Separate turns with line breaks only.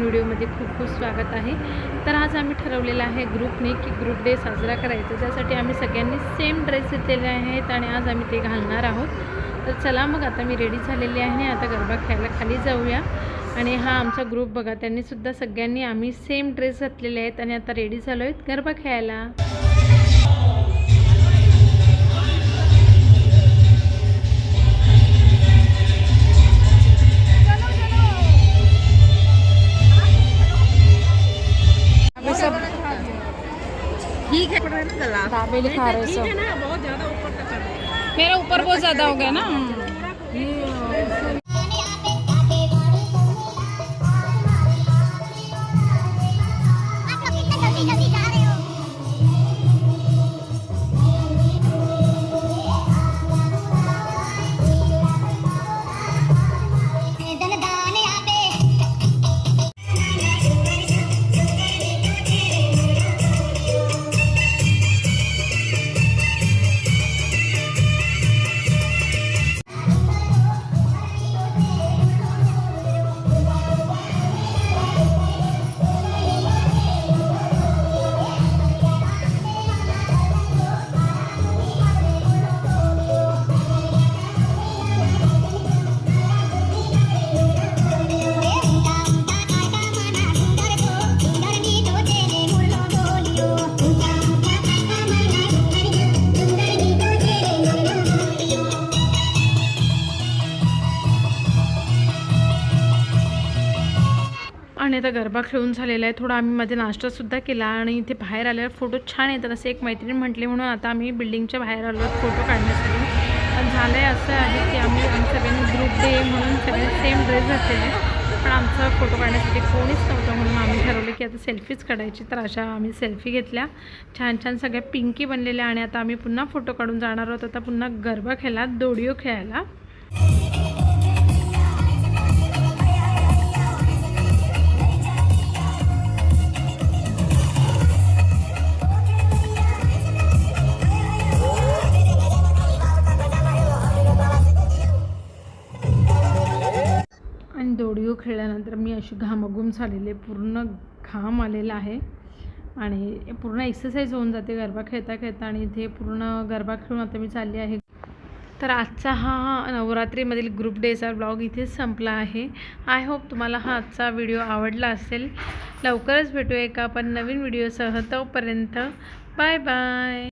व्हिडिओमध्ये खूप खूप स्वागत आहे। तर आज आम्ही ठरवलेलं आहे ग्रुपने की ग्रुप डे साजरा करायचा, त्यासाठी आम्ही सगळ्यांनी सेम ड्रेस घेतलेले आहेत आणि आज आम्ही ते घालणार आहोत। तर चला मग आता मी रेडी झालेली आहे, आता गरबा खेळायला खाली जाऊया। आणि हा आमचा ग्रुप बघा, त्यांनीसुद्धा सगळ्यांनी आम्ही सेम ड्रेस घातलेले आहेत आणि आता रेडी झालो आहेत गरबा खेळायला।
ठीक है,
दाबेली खा रहे सब।
बहुत ज़्यादा ऊपर तक
मेरा ऊपर बहुत ज़्यादा हो गया ना। आणि आता गरबा खेळून झालेला आहे, थोडा आम्ही मध्ये नाश्तासुद्धा केला आणि इथे बाहेर आल्यावर फोटो छान येतात असे एक मैत्रीण म्हटले, म्हणून आता आम्ही बिल्डिंगच्या बाहेर आलो फोटो काढण्यासाठी। पण झालं आहे असं आहे की आम्ही सगळ्यांनी ग्रुप डे म्हणून सगळे सेम ड्रेस घातलेले, पण आमचा फोटो काढण्यासाठी कोणीच नव्हतं, म्हणून आम्ही ठरवलं की आता सेल्फीच काढायची। तर अशा आम्ही सेल्फी घेतल्या, छान छान सगळ्या पिंकी बनलेल्या आणि आता आम्ही पुन्हा फोटो काढून जाणार आहोत आता पुन्हा गरबा खेळायला, दोडिओ खेळायला। आणि दोडिओ खेळल्यानंतर मी अशी घामाघूम झालेले, पूर्ण घाम आलेला आहे आणि पूर्ण एक्सरसाइज होऊन जाते गरबा खेळता खेळता। आणि इथे पूर्ण गरबा खेळून आता मी चालली आहे। तर आजचा हा नवरात्रीमधील ग्रुप डेचा ब्लॉग इथेच संपला आहे। आय होप तुम्हाला हा आजचा व्हिडिओ आवडला असेल। लवकरच भेटूया एका आपण नवीन व्हिडिओसह, तोपर्यंत बाय बाय।